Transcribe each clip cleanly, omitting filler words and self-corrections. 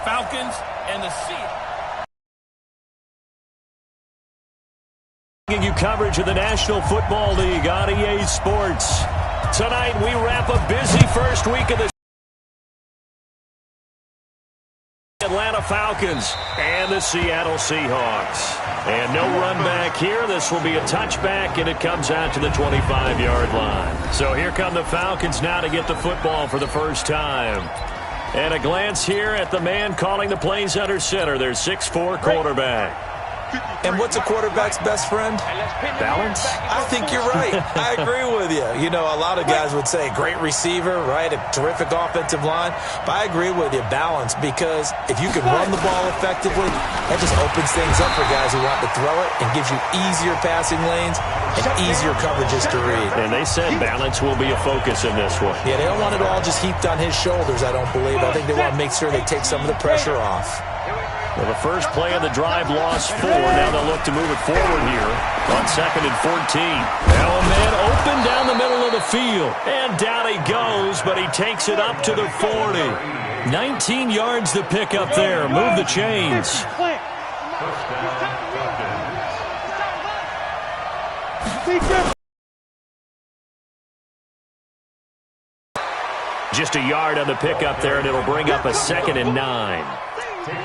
Falcons and the Seahawks. Giving you coverage of the National Football League on EA Sports. Tonight we wrap a busy first week of the Atlanta Falcons and the Seattle Seahawks. And no run back here. This will be a touchback, and it comes out to the 25-yard line. So here come the Falcons now to get the football for the first time. And a glance here at the man calling the plays under center, their 6'4" quarterback. And what's a quarterback's best friend? Balance? I think you're right. I agree with you. You know, a lot of guys would say great receiver, right? A terrific offensive line. But I agree with you, balance, because if you can run the ball effectively, that just opens things up for guys who want to throw it and gives you easier passing lanes and easier coverages to read. And they said balance will be a focus in this one. Yeah, they don't want it all just heaped on his shoulders, I don't believe. I think they want to make sure they take some of the pressure off. Well, the first play of the drive lost 4. Now they'll look to move it forward here on 2nd and 14. Now a man open down the middle of the field. And down he goes, but he takes it up to the 40. 19 yards to pick up there. Move the chains. Just a yard on the pickup there, and it'll bring up a 2nd and 9.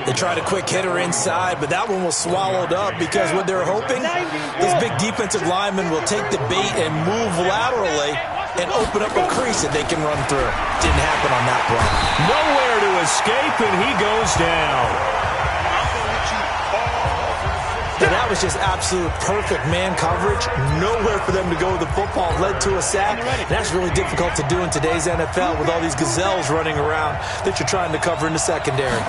They tried a quick hitter inside, but that one was swallowed up because what they're hoping, this big defensive lineman will take the bait and move laterally and open up a crease that they can run through. Didn't happen on that play. Nowhere to escape, and he goes down. And that was just absolute perfect man coverage. Nowhere for them to go with the football. Led to a sack. That's really difficult to do in today's NFL with all these gazelles running around that you're trying to cover in the secondary.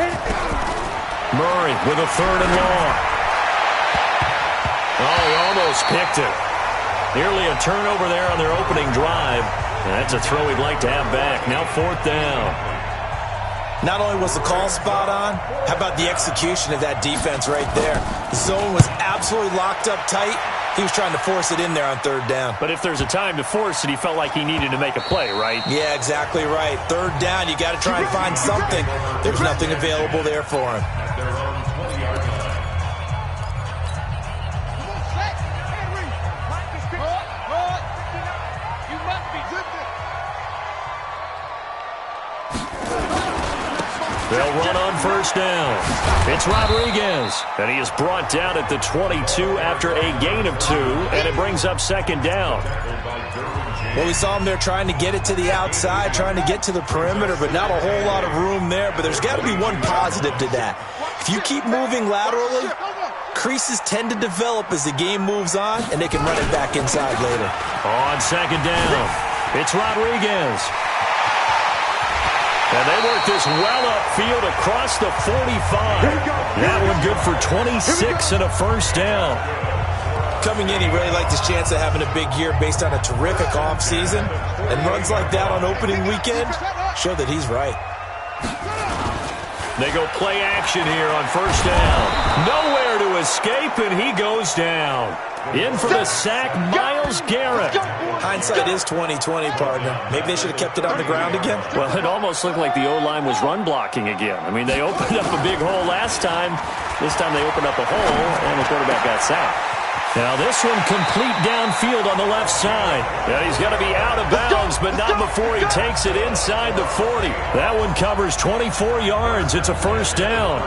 Murray with a 3rd and long. Oh, he almost picked it. Nearly a turnover there on their opening drive. And that's a throw he'd like to have back. Now 4th down. Not only was the call spot on, how about the execution of that defense right there? The zone was absolutely locked up tight. He was trying to force it in there on 3rd down. But if there's a time to force it, he felt like he needed to make a play, right? Yeah, exactly right. 3rd down, you got to try and find something. There's nothing available there for him. They'll run on 1st down. It's Rodriguez, and he is brought down at the 22 after a gain of 2, and it brings up 2nd down. Well, we saw him there trying to get it to the outside, trying to get to the perimeter, but not a whole lot of room there. But there's got to be one positive to that. If you keep moving laterally, creases tend to develop as the game moves on, and they can run it back inside later. On 2nd down, it's Rodriguez. And they work this well upfield across the 45. That one good for 26 and a 1st down. Coming in, he really liked his chance of having a big year based on a terrific offseason. And runs like that on opening weekend show that he's right. They go play action here on 1st down. Nowhere to escape, and he goes down. In for the sack, Myles Garrett. Hindsight is 20/20, partner. Maybe they should have kept it on the ground again. Well, it almost looked like the O-line was run blocking again. I mean, they opened up a big hole last time. This time they opened up a hole, and the quarterback got sacked. Now this one complete downfield on the left side. And he's going to be out of bounds, but not before he takes it inside the 40. That one covers 24 yards. It's a 1st down.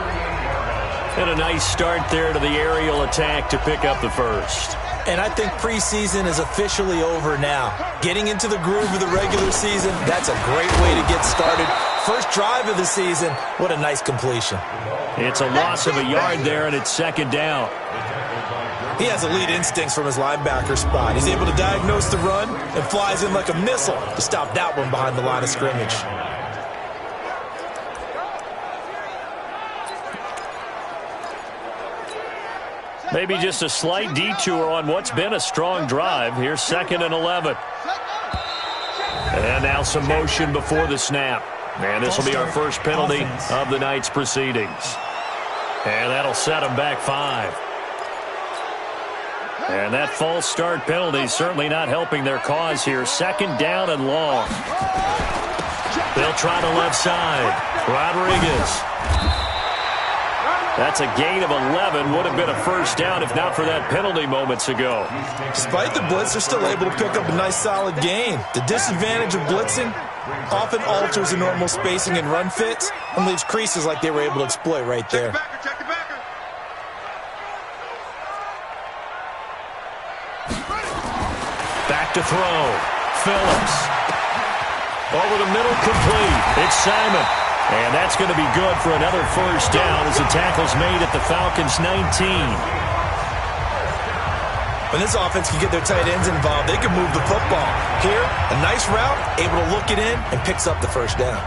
And a nice start there to the aerial attack to pick up the 1st. And I think preseason is officially over now. Getting into the groove of the regular season, that's a great way to get started. First drive of the season, what a nice completion. It's a loss of a yard there, and it's 2nd down. He has elite instincts from his linebacker spot. He's able to diagnose the run and flies in like a missile to stop that one behind the line of scrimmage. Maybe just a slight detour on what's been a strong drive. Here's 2nd and 11. And now some motion before the snap. And this will be our first penalty of the night's proceedings. And that'll set them back 5. And that false start penalty certainly not helping their cause here. 2nd down and long. They'll try the left side. Rodriguez. That's a gain of 11. Would have been a first down if not for that penalty moments ago. Despite the blitz, they're still able to pick up a nice solid gain. The disadvantage of blitzing often alters the normal spacing and run fits and leaves creases like they were able to exploit right there. Back to throw. Phillips. Over the middle, complete. It's Simon. And that's going to be good for another first down as the tackle's made at the Falcons' 19. When this offense can get their tight ends involved, they can move the football. Here, a nice route, able to look it in, and picks up the first down.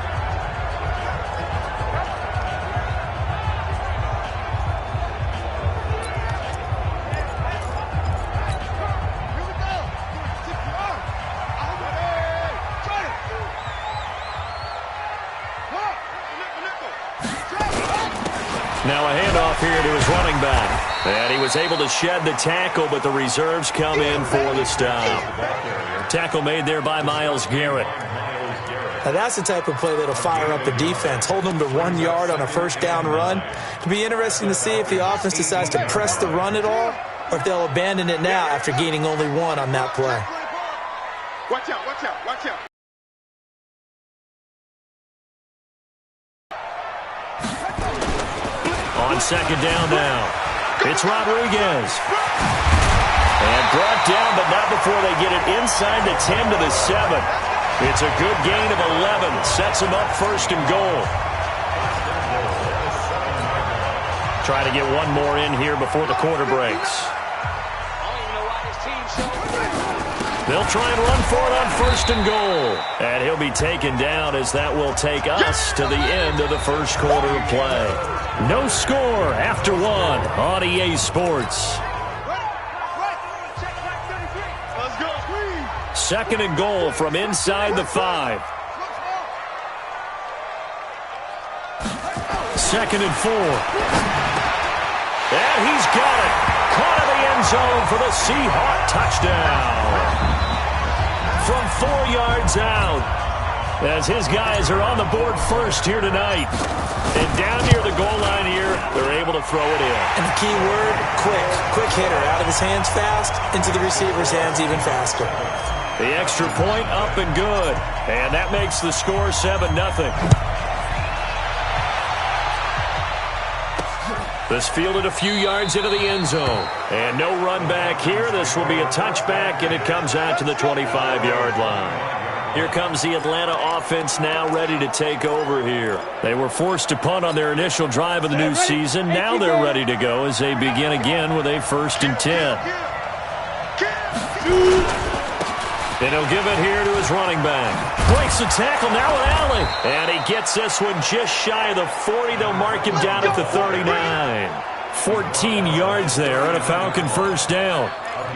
Now a handoff here to his running back. And he was able to shed the tackle, but the reserves come in for the stop. Tackle made there by Myles Garrett. Now that's the type of play that'll fire up the defense. Hold them to 1 yard on a first down run. It'll be interesting to see if the offense decides to press the run at all or if they'll abandon it now after gaining only 1 on that play. Watch out, watch out, watch out. On second down now, it's Rodriguez. And brought down, but not before they get it inside the 10 to the 7. It's a good gain of 11. Sets them up first and goal. Try to get one more in here before the quarter breaks. They'll try and run for it on first and goal. And he'll be taken down as that will take us to the end of the first quarter of play. No score after 1 on EA Sports. Second and goal from inside the 5. Second and 4. And he's got it. Caught in the end zone for the Seahawk touchdown. From 4 yards out, as his guys are on the board first here tonight. And down near the goal line here, they're able to throw it in. And the key word, quick. Quick hitter. Out of his hands fast, into the receiver's hands even faster. The extra point up and good. And that makes the score 7-0. This fielded a few yards into the end zone. And no run back here. This will be a touchback, and it comes out to the 25-yard line. Here comes the Atlanta offense now ready to take over here. They were forced to punt on their initial drive of the new season. Now they're ready to go as they begin again with a 1st and 10. And he'll give it here to his running back. Breaks the tackle now with Allen. And he gets this one just shy of the 40. They'll mark him down at the 39. 14 yards there and a Falcon first down.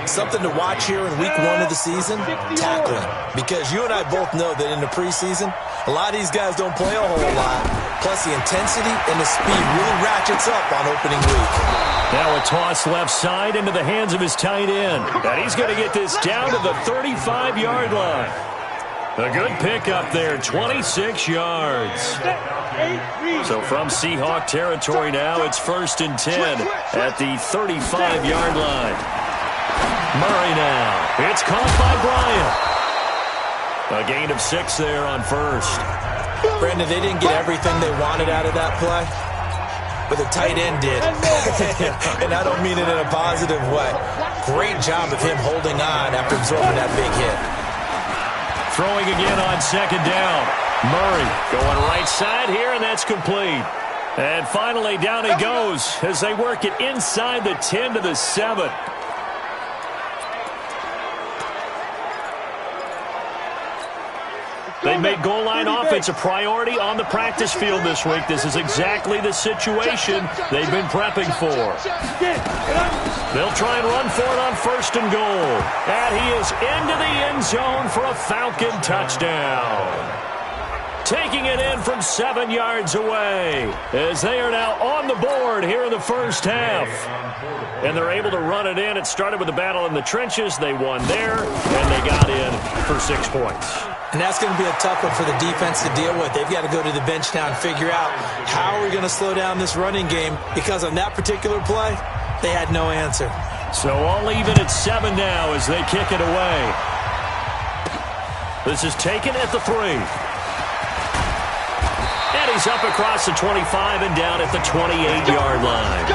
Something to watch here in week 1 of the season, tackling. Because you and I both know that in the preseason, a lot of these guys don't play a whole lot. Plus the intensity and the speed really ratchets up on opening week. Now a toss left side into the hands of his tight end. And he's going to get this down to the 35-yard line. A good pickup there, 26 yards. So from Seahawk territory now, it's 1st and 10 at the 35-yard line. Murray now. It's caught by Bryant. A gain of 6 there on first. Brandon, they didn't get everything they wanted out of that play, but the tight end did. And I don't mean it in a positive way. Great job of him holding on after absorbing that big hit. Throwing again on second down. Murray going right side here, and that's complete. And finally down he goes as they work it inside the 10 to the 7. They made goal line offense a priority on the practice field this week. This is exactly the situation they've been prepping for. They'll try and run for it on first and goal. And he is into the end zone for a Falcon touchdown. taking it in from 7 yards away as they are now on the board here in the first half. And they're able to run it in. It started with a battle in the trenches. They won there, and they got in for 6 points. And that's going to be a tough one for the defense to deal with. They've got to go to the bench now and figure out how are we going to slow down this running game, because on that particular play, they had no answer. So all even at 7 now as they kick it away. This is taken at the 3. And he's up across the 25 and down at the 28-yard line.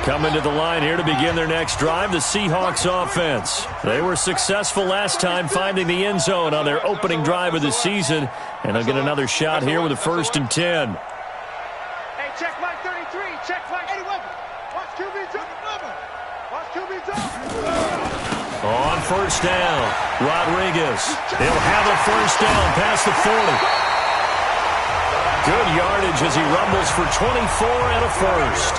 Coming to the line here to begin their next drive, the Seahawks offense. They were successful last time finding the end zone on their opening drive of the season, and they'll get another shot here with a 1st and 10. Hey, check Mike 33. Check Mike 81. Watch QB jump. Watch QB jump. On 1st down, Rodriguez. He'll have a 1st down past the 40. Good yardage as he rumbles for 24 and a 1st.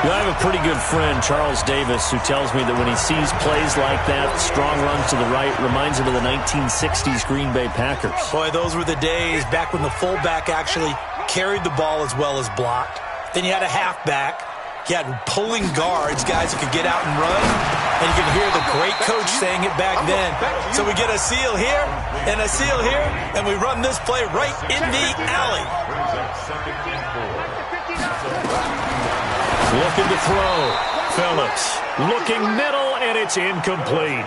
I have a pretty good friend, Charles Davis, who tells me that when he sees plays like that, strong runs to the right, reminds him of the 1960s Green Bay Packers. Boy, those were the days back when the fullback actually carried the ball as well as blocked. Then you had a halfback. You had pulling guards, guys who could get out and run. And you could hear the great coach saying it back then. So we get a seal here and a seal here, and we run this play right in the alley. Looking to throw. Phillips looking middle, and it's incomplete.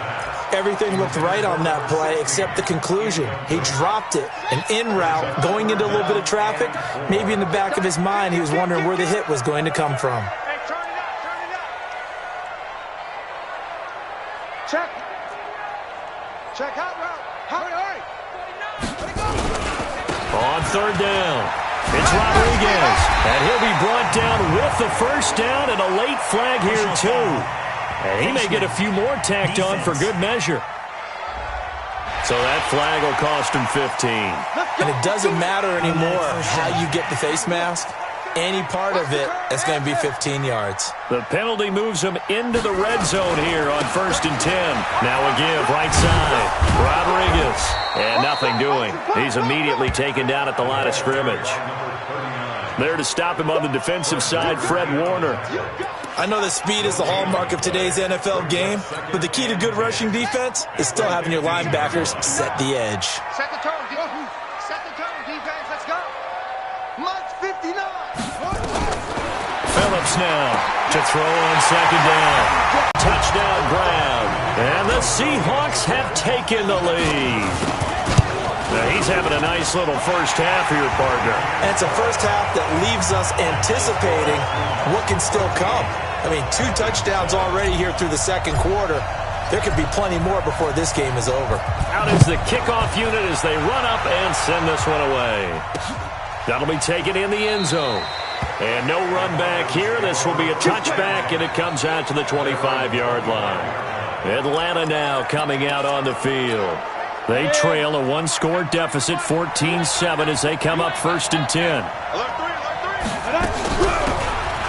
Everything looked right on that play except the conclusion. He dropped it, an in route, going into a little bit of traffic. Maybe in the back of his mind, he was wondering where the hit was going to come from. Hey, turn it up, turn it up. Check. Check out route. Hurry. On 3rd down, it's Rodriguez, and he'll be brought down with the 1st down and a late flag here too. And he may get a few more tacked on for good measure. So that flag will cost him 15. And it doesn't matter anymore how you get the face mask. Any part of it, it's going to be 15 yards. The penalty moves him into the red zone here on 1st and 10. Now a give right side. Rodriguez. And nothing doing. He's immediately taken down at the line of scrimmage. There to stop him on the defensive side, Fred Warner. I know that speed is the hallmark of today's NFL game, but the key to good rushing defense is still having your linebackers set the edge. Set the tone, defense. Let's go. March 59. Phillips now to throw on 2nd down. Touchdown grab. And the Seahawks have taken the lead. Now he's having a nice little first half here, partner. And it's a first half that leaves us anticipating what can still come. I mean, 2 touchdowns already here through the 2nd quarter. There could be plenty more before this game is over. Out is the kickoff unit as they run up and send this one away. That'll be taken in the end zone. And no run back here. This will be a touchback, and it comes out to the 25-yard line. Atlanta now coming out on the field. They trail a 1-score deficit, 14-7, as they come up 1st and 10.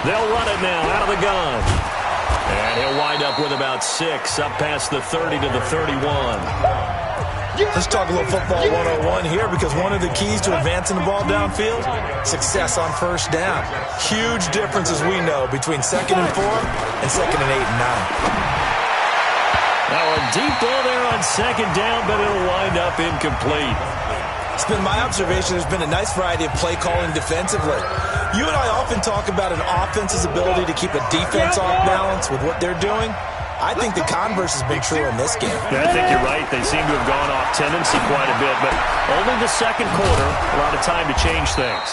They'll run it now out of the gun. And he'll wind up with about 6, up past the 30 to the 31. Let's talk a little football 101 here, because one of the keys to advancing the ball downfield, success on 1st down. Huge difference, as we know, between 2nd and 4 and 2nd and 8 and 9. Now a deep ball there on 2nd down, but it'll wind up incomplete. It's been my observation there's been a nice variety of play calling defensively. You and I often talk about an offense's ability to keep a defense off balance with what they're doing. I think the converse has been true in this game. Yeah, I think you're right. They seem to have gone off tendency quite a bit, but only the 2nd quarter, a lot of time to change things.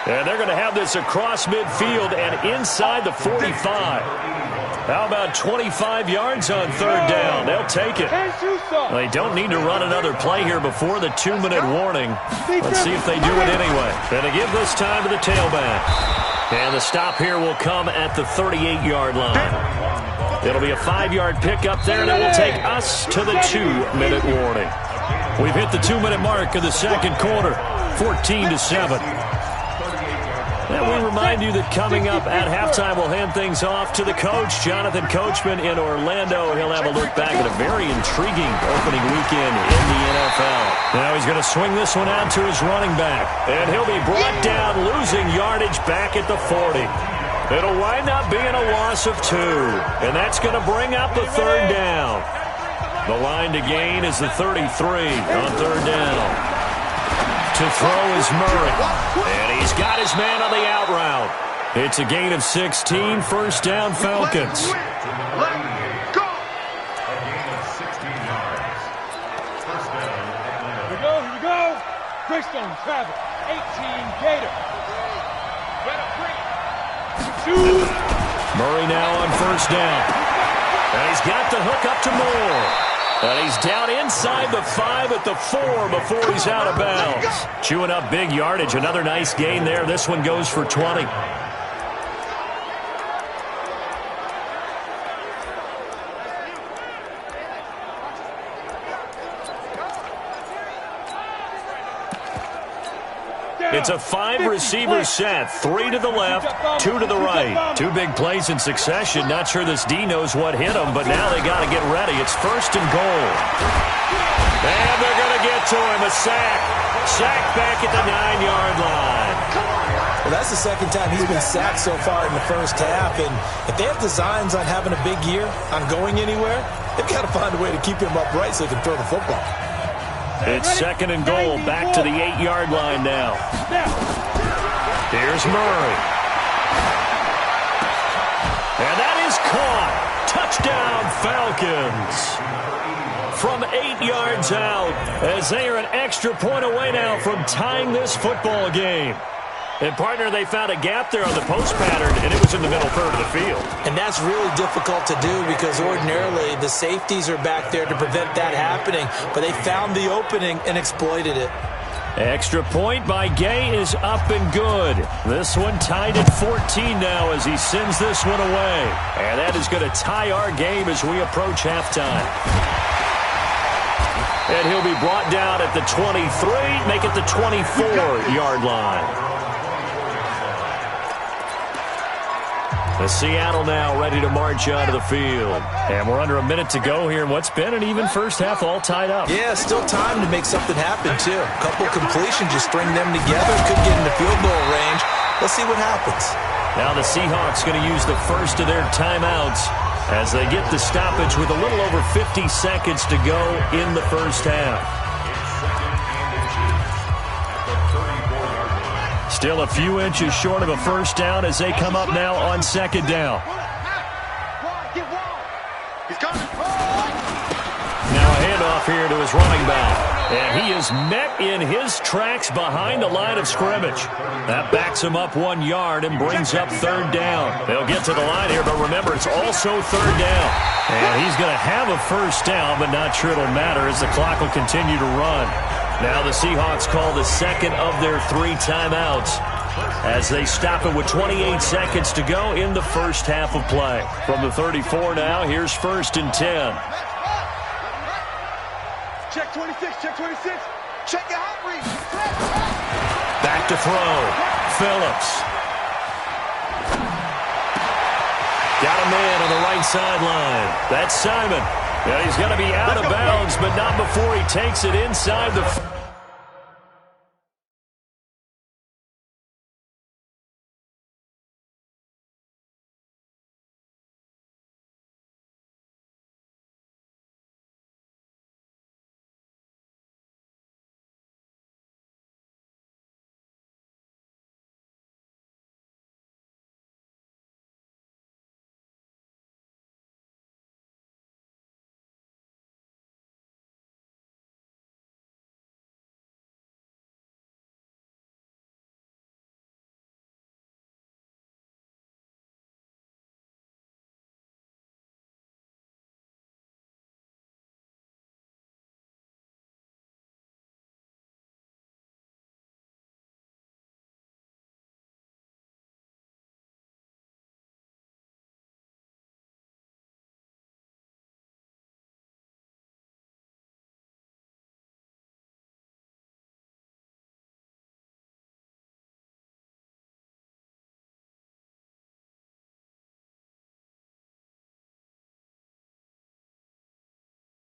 And they're going to have this across midfield and inside the 45. How about 25 yards on 3rd down? They'll take it. They don't need to run another play here before the 2-minute warning. Let's see if they do it anyway. And to give this time to the tailback. And the stop here will come at the 38-yard line. It'll be a 5-yard pickup there, and it will take us to the 2-minute warning. We've hit the 2-minute mark of the 2nd quarter, 14-7. And we remind you that coming up at halftime, we'll hand things off to the coach, Jonathan Coachman in Orlando. He'll have a look back at a very intriguing opening weekend in the NFL. Now he's going to swing this one out to his running back. And he'll be brought down, losing yardage back at the 40. It'll wind up being a loss of 2. And that's going to bring up the third down. The line to gain is the 33 on third down. To throw is Murray. And he's got his man on the out route. It's a gain of 16, first down Falcons. Go! Here we go. Greystone travel. 18 Gator. Murray now on first down. And he's got the hook up to Moore. And he's down inside the 5 at the 4 before he's out of bounds. Chewing up big yardage. Another nice gain there. This one goes for 20. It's a 5-receiver set. 3 to the left, 2 to the right. 2 big plays in succession. Not sure this D knows what hit him, but now they got to get ready. It's first and goal. And they're going to get to him. A sack. Sack back at the 9-yard line. Well, that's the second time he's been sacked so far in the first half. And if they have designs on having a big year, on going anywhere, they've got to find a way to keep him upright so he can throw the football. It's second and goal, back to the 8-yard line now. Here's Murray. And that is caught. Touchdown, Falcons. From 8 yards out, as they are an extra point away now from tying this football game. And, partner, they found a gap there on the post pattern, and it was in the middle third of the field. And that's really difficult to do because ordinarily the safeties are back there to prevent that happening. But they found the opening and exploited it. Extra point by Gay is up and good. This one tied at 14 now as he sends this one away. And that is going to tie our game as we approach halftime. And he'll be brought down at the 23, make it the 24-yard line. The Seattle now ready to march onto the field. And we're under a minute to go here in what's been an even first half, all tied up. Yeah, still time to make something happen, too. A couple completions, just string them together. Could get into field goal range. Let's see what happens. Now the Seahawks going to use the first of their timeouts as they get the stoppage with a little over 50 seconds to go in the first half. Still a few inches short of a first down as they come up now on second down. Now a handoff here to his running back. And he is met in his tracks behind the line of scrimmage. That backs him up 1 yard and brings up third down. They'll get to the line here, but remember, it's also third down. And he's going to have a first down, but not sure it'll matter as the clock will continue to run. Now the Seahawks call the second of their 3 timeouts as they stop it with 28 seconds to go in the first half of play. From the 34 now, here's first and 10. Check 26, check 26. Check your hot read. Back to throw. Phillips. Got a man on the right sideline. That's Simon. Yeah, he's going to be out of bounds, but not before he takes it inside the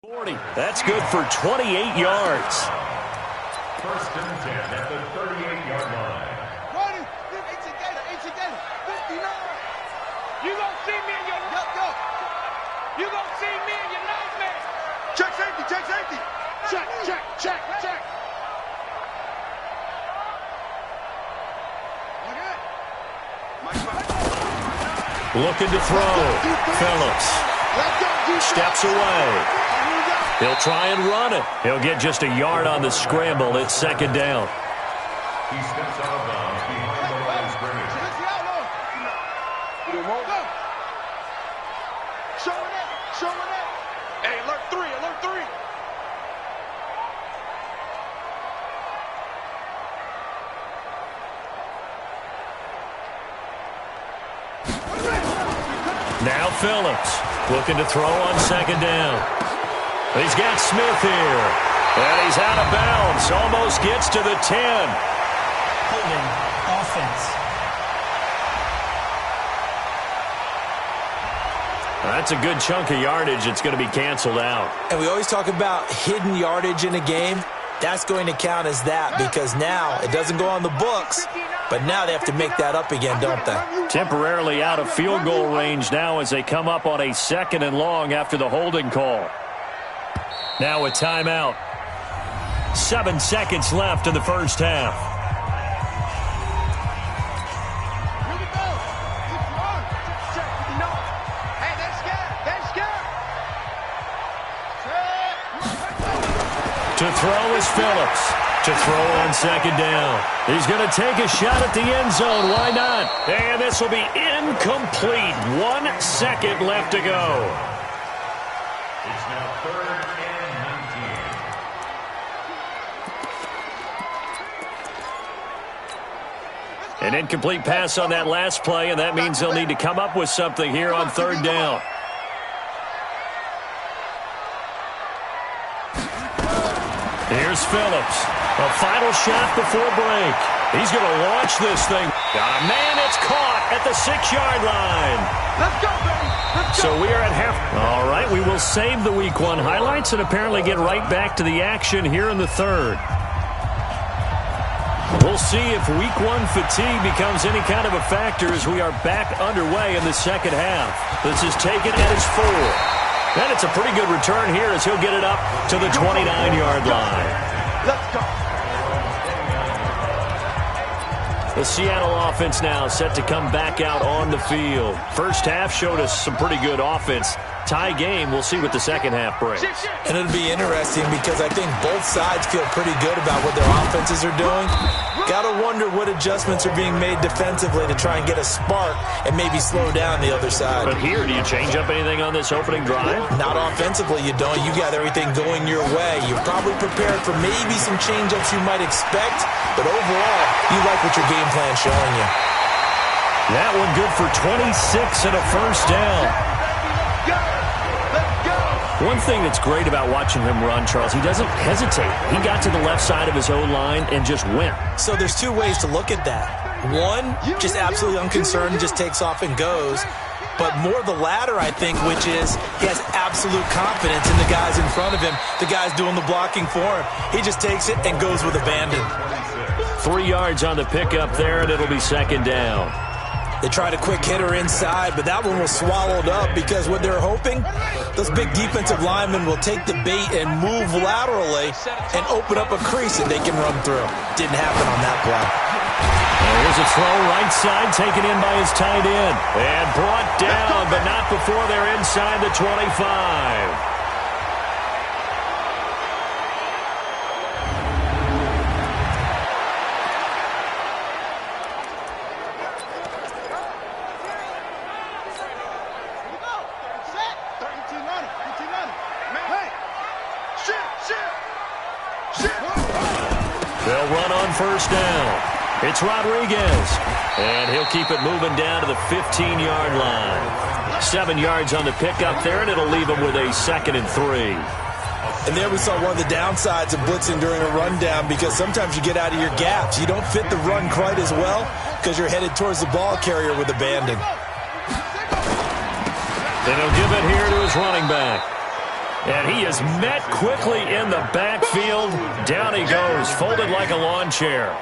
40. That's good for 28 yards. First and 10 at the 38-yard line. 59. You gonna see me in your You gonna see me in your nightmare. Check safety, check safety. Check. Looking to throw. Phillips steps away. He'll try and run it. He'll get just a yard on the scramble. It's second down. He steps out of bounds behind the line of scrimmage. Showing it. Hey, alert 3. Now Phillips looking to throw on second down. He's got Smith here. And he's out of bounds. Almost gets to the 10. Holding offense. That's a good chunk of yardage. It's going to be canceled out. And we always talk about hidden yardage in a game. That's going to count as that because now it doesn't go on the books, but now they have to make that up again, don't they? Temporarily out of field goal range now as they come up on a 2nd and long after the holding call. Now a timeout. 7 seconds left in the first half. To throw is Phillips. To throw on second down. He's going to take a shot at the end zone. Why not? And this will be incomplete. 1 second left to go. It's now 3rd and 19. An incomplete pass on that last play, and that means they'll need to come up with something here on 3rd down. Here's Phillips. A final shot before break. He's going to launch this thing. Got a man. It's caught at the 6-yard line. Let's go, baby. Let's go. So we are at half. All right, we will save the Week 1 highlights and apparently get right back to the action here in the 3rd. We'll see if Week 1 fatigue becomes any kind of a factor as we are back underway in the second half. This is taken at his 4. And it's a pretty good return here as he'll get it up to the 29-yard line. Let's go. The Seattle offense now set to come back out on the field. First half showed us some pretty good offense. Tie game. We'll see what the second half brings. And it'll be interesting because I think both sides feel pretty good about what their offenses are doing. Got to wonder what adjustments are being made defensively to try and get a spark and maybe slow down the other side. But here, do you change up anything on this opening drive? Not offensively, you don't. You got everything going your way. You're probably prepared for maybe some change-ups you might expect, but overall, you like what your game plan's showing you. That one good for 26 and a first down. One thing that's great about watching him run, Charles, he doesn't hesitate. He got to the left side of his O-line and just went. So there's 2 ways to look at that. One, just absolutely unconcerned, just takes off and goes. But more the latter, I think, which is he has absolute confidence in the guys in front of him, the guys doing the blocking for him. He just takes it and goes with abandon. 3 yards on the pickup there, and it'll be second down. They tried a quick hitter inside, but that one was swallowed up because what they're hoping, those big defensive linemen will take the bait and move laterally and open up a crease that they can run through. Didn't happen on that play. Here's a throw right side, taken in by his tight end. And brought down, but not before they're inside the 25. They'll run on first down. It's Rodriguez, and he'll keep it moving down to the 15-yard line. 7 yards on the pickup there, and it'll leave him with a 2nd and 3. And there we saw one of the downsides of blitzing during a rundown because sometimes you get out of your gaps. You don't fit the run quite as well because you're headed towards the ball carrier with abandon. Then he'll give it here to his running back. And he is met quickly in the backfield. Down he goes, folded like a lawn chair.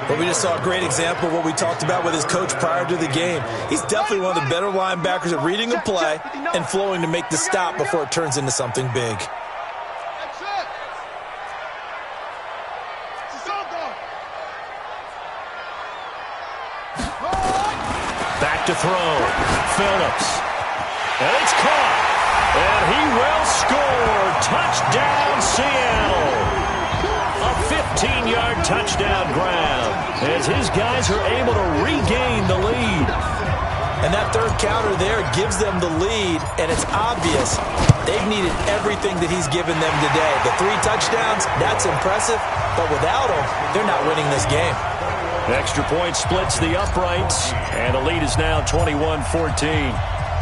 Well, we just saw a great example of what we talked about with his coach prior to the game. He's definitely one of the better linebackers at reading a play and flowing to make the stop before it turns into something big. Back to throw. Phillips. And it's caught. And he will score. Touchdown, Seattle. A 15-yard touchdown grab as his guys are able to regain the lead. And that third counter there gives them the lead, and it's obvious they've needed everything that he's given them today. The 3 touchdowns, that's impressive, but without him, they're not winning this game. Extra point splits the uprights, and the lead is now 21-14.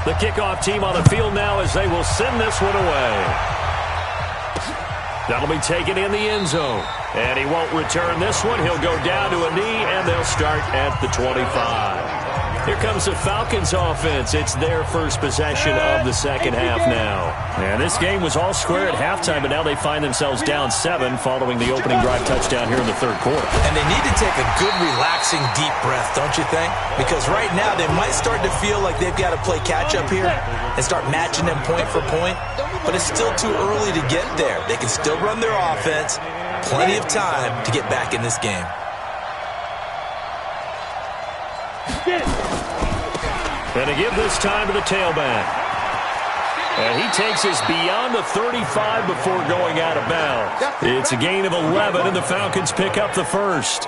The kickoff team on the field now as they will send this one away. That'll be taken in the end zone. And he won't return this one. He'll go down to a knee, and they'll start at the 25. Here comes the Falcons offense. It's their first possession of the second half now. And this game was all square at halftime, but now they find themselves down 7 following the opening drive touchdown here in the third quarter. And they need to take a good, relaxing, deep breath, don't you think? Because right now they might start to feel like they've got to play catch-up here and start matching them point for point. But it's still too early to get there. They can still run their offense. Plenty of time to get back in this game. And to give this time to the tailback. And he takes us beyond the 35 before going out of bounds. It's a gain of 11, and the Falcons pick up the first.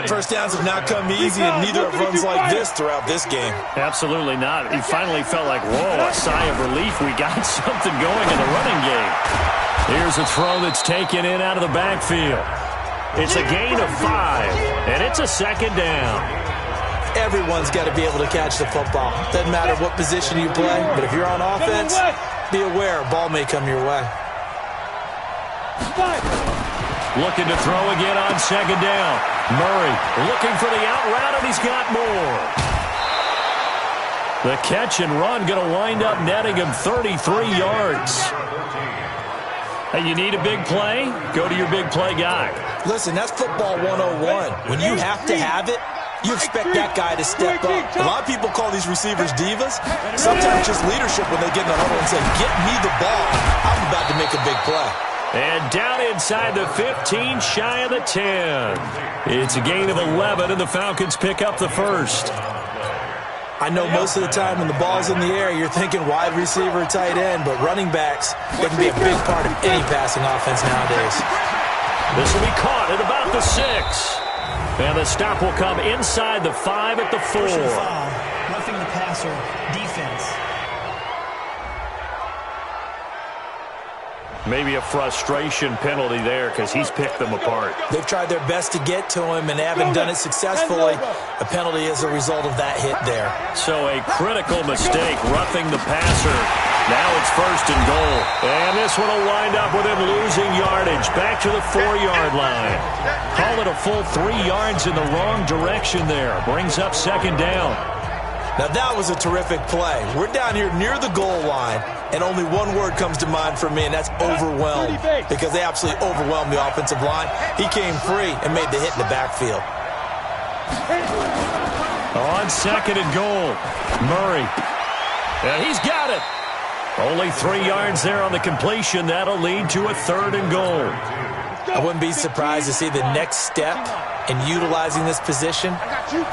First downs have not come easy, and neither have runs like this throughout this game. Absolutely not. He finally felt like, whoa, a sigh of relief. We got something going in the running game. Here's a throw that's taken in out of the backfield. It's a gain of 5, and it's a second down. Everyone's got to be able to catch the football. Doesn't matter what position you play, but if you're on offense, be aware a ball may come your way. Looking to throw again on second down. Murray looking for the out route, and he's got more. The catch and run going to wind up netting him 33 yards. Hey, you need a big play? Go to your big play guy. Listen, that's football 101. When you have to have it, you expect that guy to step up. A lot of people call these receivers divas. Sometimes just leadership when they get in the huddle and say, get me the ball. I'm about to make a big play. And down inside the 15, shy of the 10. It's a gain of 11, and the Falcons pick up the first. I know most of the time when the ball's in the air, you're thinking wide receiver, tight end, but running backs, they can be a big part of any passing offense nowadays. This will be caught at about the 6. And the stop will come inside the 5 at the 4. Roughing the passer, defense. Maybe a frustration penalty there because he's picked them apart. They've tried their best to get to him and haven't done it successfully. A penalty as a result of that hit there. So a critical mistake, roughing the passer. Now it's first and goal. And this one will wind up with him losing yardage. Back to the 4-yard line. Call it a full 3 yards in the wrong direction there. Brings up second down. Now that was a terrific play. We're down here near the goal line, and only one word comes to mind for me, and that's overwhelmed. Because they absolutely overwhelmed the offensive line. He came free and made the hit in the backfield. On second and goal, Murray. And he's got it. Only 3 yards there on the completion. That'll lead to a third and goal. I wouldn't be surprised to see the next step in utilizing this position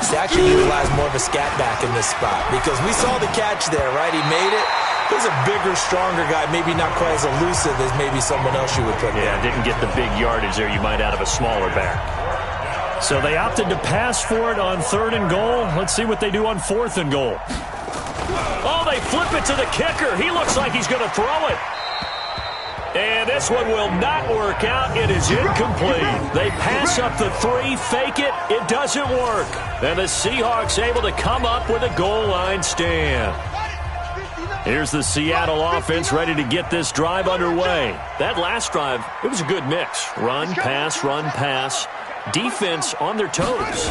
is to actually utilize more of a scat back in this spot. Because we saw the catch there, right? He made it. He's a bigger, stronger guy, maybe not quite as elusive as maybe someone else you would put there. Yeah, didn't get the big yardage there you might out of a smaller back. So they opted to pass for it on third and goal. Let's see what they do on fourth and goal. Oh, they flip it to the kicker. He looks like he's going to throw it. And this one will not work out. It is incomplete. They pass up the 3, fake it. It doesn't work. And the Seahawks able to come up with a goal line stand. Here's the Seattle offense ready to get this drive underway. That last drive, it was a good mix. Run, pass, defense on their toes.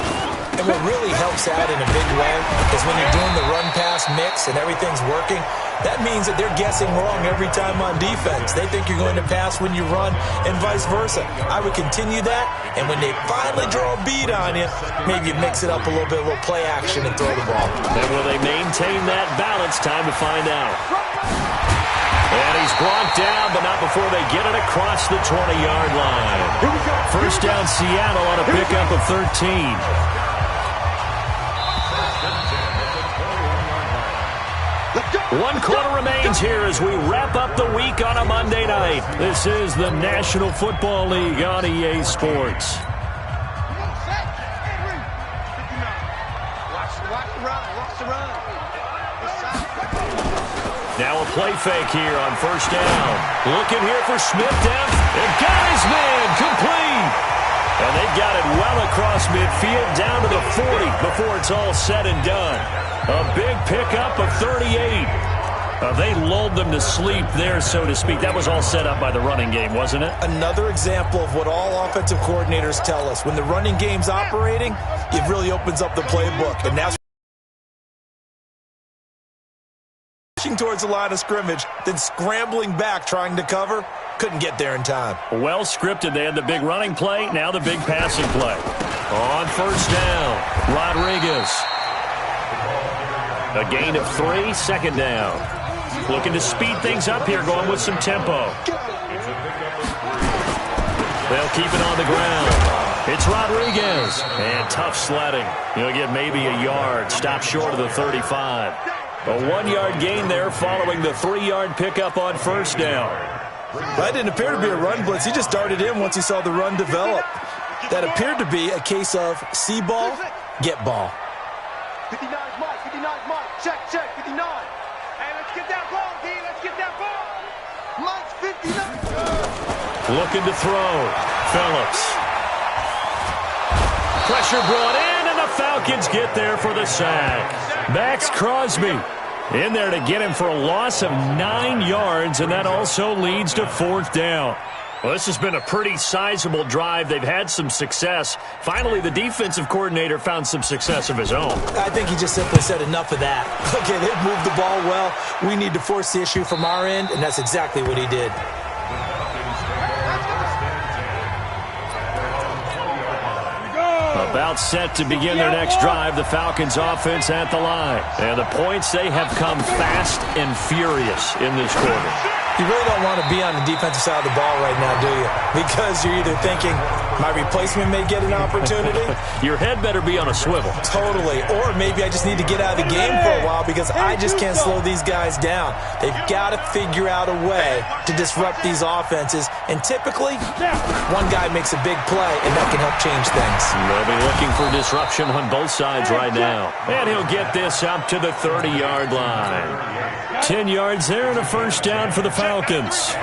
And what really helps out in a big way is when you're doing the run-pass mix and everything's working, that means that they're guessing wrong every time on defense. They think you're going to pass when you run and vice versa. I would continue that, and when they finally draw a beat on you, maybe you mix it up a little bit, a little play action and throw the ball. And will they maintain that balance? Time to find out. And he's brought down, but not before they get it across the 20-yard line. First down, Seattle on a pickup of 13. One quarter remains here as we wrap up the week on a Monday night. This is the National Football League on EA Sports. Now a play fake here on first down. Looking here for Smith down. And got his man complete. And they've got it well across midfield down to the 40 before it's all said and done. A big pickup of 38. They lulled them to sleep there, so to speak. That was all set up by the running game, wasn't it? Another example of what all offensive coordinators tell us. When the running game's operating, it really opens up the playbook. And that's pushing towards the line of scrimmage, then scrambling back trying to cover. Couldn't get there in time. Well scripted. They had the big running play, now the big passing play. On first down, Rodriguez. A gain of 3, second down. Looking to speed things up here, going with some tempo. They'll keep it on the ground. It's Rodriguez. And tough sledding. He'll get maybe a yard. Stop short of the 35. A 1-yard gain there following the 3-yard pickup on first down. That didn't appear to be a run blitz. He just darted in once he saw the run develop. That appeared to be a case of see ball, get ball. 59's Mike, 59's Mike. Check, 59. Hey, let's get that ball, D. Let's get that ball. Mike's 59. Looking to throw. Phillips. Pressure brought in, and the Falcons get there for the sack. Max Crosby in there to get him for a loss of 9 yards, and that also leads to fourth down. Well, this has been a pretty sizable drive. They've had some success. Finally, the defensive coordinator found some success of his own. I think he just simply said enough of that. Okay, they've moved the ball well. We need to force the issue from our end, and that's exactly what he did. About set to begin their next drive, the Falcons offense at the line. And the points, they have come fast and furious in this quarter. You really don't want to be on the defensive side of the ball right now, do you? Because you're either thinking, my replacement may get an opportunity. Your head better be on a swivel. Totally. Or maybe I just need to get out of the game for a while because I just can't slow these guys down. They've got to figure out a way to disrupt these offenses. And typically, one guy makes a big play, and that can help change things. They'll be looking for disruption on both sides right now. And he'll get this up to the 30-yard line. 10 yards there and a first down for the Falcons.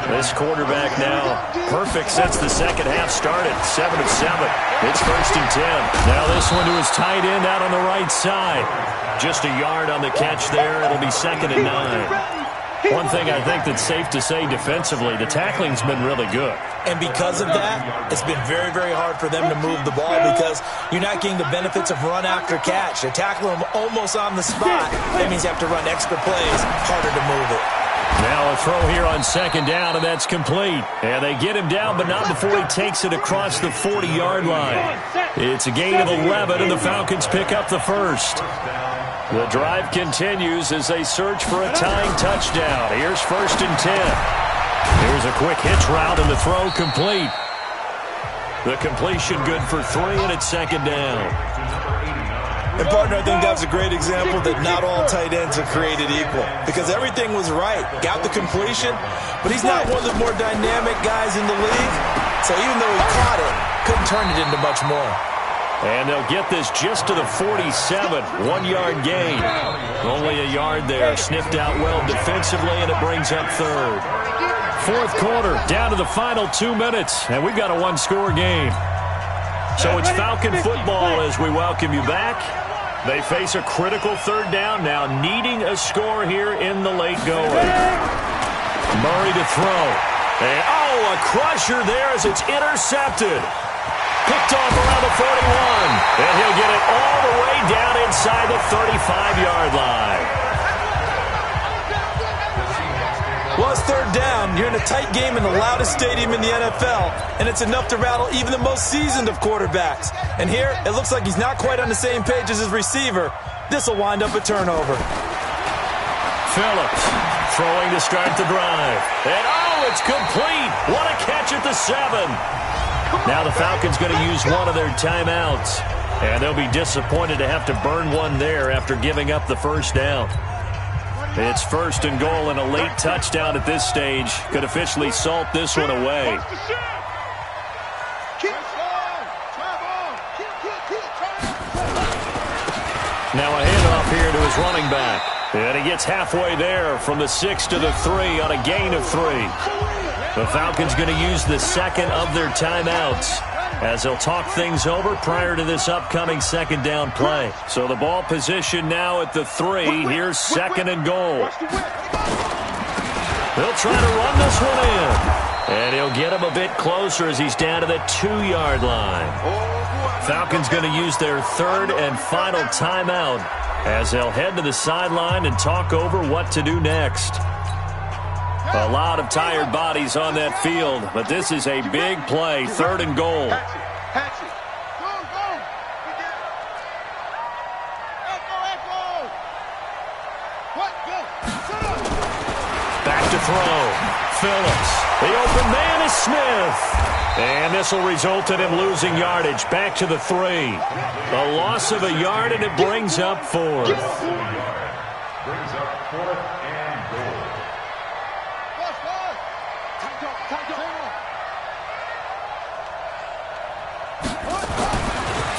This quarterback now perfect since the second half started. 7 of 7. It's first and 10. Now this one to his tight end out on the right side. Just a yard on the catch there. It'll be second and 9. One thing I think that's safe to say defensively, the tackling's been really good. And because of that, it's been very, very hard for them to move the ball because you're not getting the benefits of run after catch. They tackle them almost on the spot. That means you have to run extra plays, harder to move it. Now a throw here on second down, and that's complete. And they get him down, but not before he takes it across the 40-yard line. It's a gain of 11, and the Falcons pick up the first. The drive continues as they search for a tying touchdown. Here's first and 10. Here's a quick hitch route, and the throw complete. The completion good for 3, and it's second down. And, partner, I think that's a great example that not all tight ends are created equal because everything was right. Got the completion, but he's not one of the more dynamic guys in the league. So even though he caught it, couldn't turn it into much more. And they'll get this just to the 47, 1-yard gain. Only a yard there, sniffed out well defensively, and it brings up third. Fourth quarter, down to the final 2 minutes, and we've got a one-score game. So it's Falcon football as we welcome you back. They face a critical third down now, needing a score here in the late going. Murray to throw. And, a crusher there as it's intercepted. Picked off around the 41. And he'll get it all the way down inside the 35-yard line. Well, it's third down. You're in a tight game in the loudest stadium in the NFL, and it's enough to rattle even the most seasoned of quarterbacks. And here, it looks like he's not quite on the same page as his receiver. This will wind up a turnover. Phillips throwing to start the drive. And, oh, it's complete. What a catch at the 7. Now the Falcons going to use one of their timeouts, and they'll be disappointed to have to burn one there after giving up the first down. It's first and goal, and a late touchdown at this stage could officially salt this one away. Now a handoff here to his running back. And he gets halfway there from the 6 to the 3 on a gain of 3. The Falcons going to use the second of their timeouts as they'll talk things over prior to this upcoming second down play. So the ball position now at the 3. Here's second and goal. They'll try to run this one in. And he'll get him a bit closer as he's down to the 2-yard line. Falcons going to use their third and final timeout as they'll head to the sideline and talk over what to do next. A lot of tired bodies on that field, but this is a big play, third and goal. Back to throw. Phillips. The open man is Smith. And this will result in him losing yardage. Back to the 3. A loss of a yard, and it brings up fourth. Brings up 4th and goal.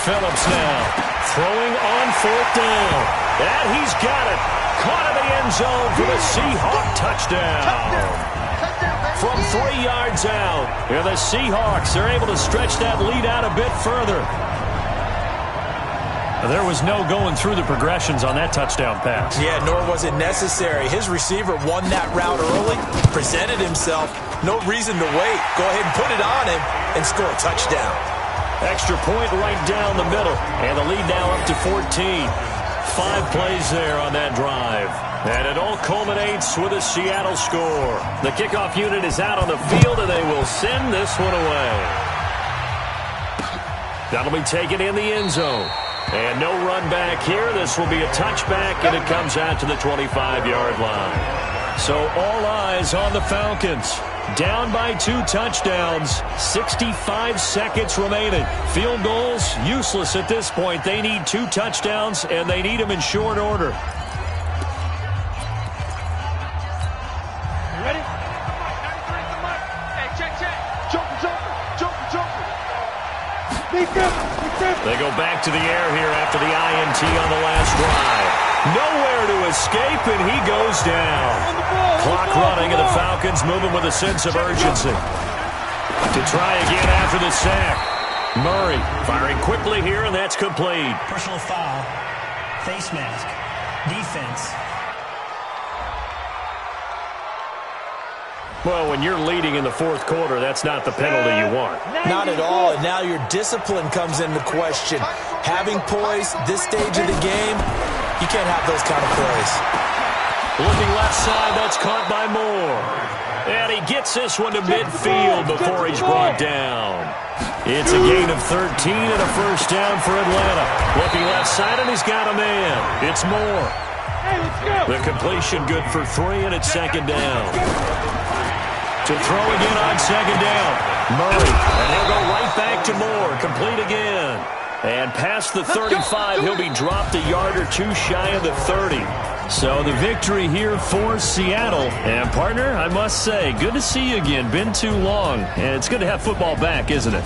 Phillips now throwing on 4th down. And he's got it. Caught in the end zone for the Seahawk touchdown. From 3 yards out, here the Seahawks are able to stretch that lead out a bit further. There was no going through the progressions on that touchdown pass. Yeah, nor was it necessary. His receiver won that route early, presented himself. No reason to wait. Go ahead and put it on him and score a touchdown. Extra point right down the middle, and the lead now up to 14. 5 plays there on that drive. And it all culminates with a Seattle score. The kickoff unit is out on the field, and they will send this one away. That'll be taken in the end zone. And no run back here. This will be a touchback, and it comes out to the 25-yard line. So all eyes on the Falcons. Down by 2 touchdowns. 65 seconds remaining. Field goals, useless at this point. They need 2 touchdowns, and they need them in short order. They go back to the air here after the INT on the last drive. Nowhere to escape, and he goes down. Clock running, and the Falcons moving with a sense of urgency. To try again after the sack. Murray firing quickly here, and that's complete. Personal foul. Face mask. Defense. Well, when you're leading in the 4th quarter, that's not the penalty you want. Not at all, and now your discipline comes into question. Having poise this stage of the game, you can't have those kind of plays. Looking left side, that's caught by Moore. And he gets this one to midfield before he's brought down. It's a gain of 13 and a first down for Atlanta. Looking left side, and he's got a man. It's Moore. The completion good for 3, and it's second down. To throw again on second down. Murray, and he'll go right back to Moore. Complete again. And past the 35, he'll be dropped a yard or 2 shy of the 30. So the victory here for Seattle. And, partner, I must say, good to see you again. Been too long. And it's good to have football back, isn't it?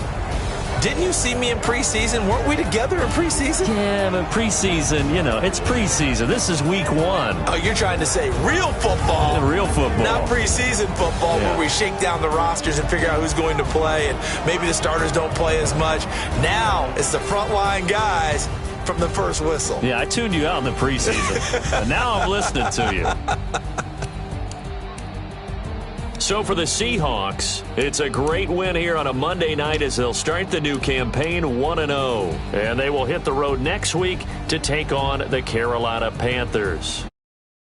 Didn't you see me in preseason? Weren't we together in preseason? Yeah, but preseason, you know, it's preseason. This is week 1. Oh, you're trying to say real football. Real football. Not preseason football where we shake down the rosters and figure out who's going to play, and maybe the starters don't play as much. Now it's the frontline guys from the first whistle. Yeah, I tuned you out in the preseason. And now I'm listening to you. So for the Seahawks, it's a great win here on a Monday night as they'll start the new campaign 1-0. And they will hit the road next week to take on the Carolina Panthers.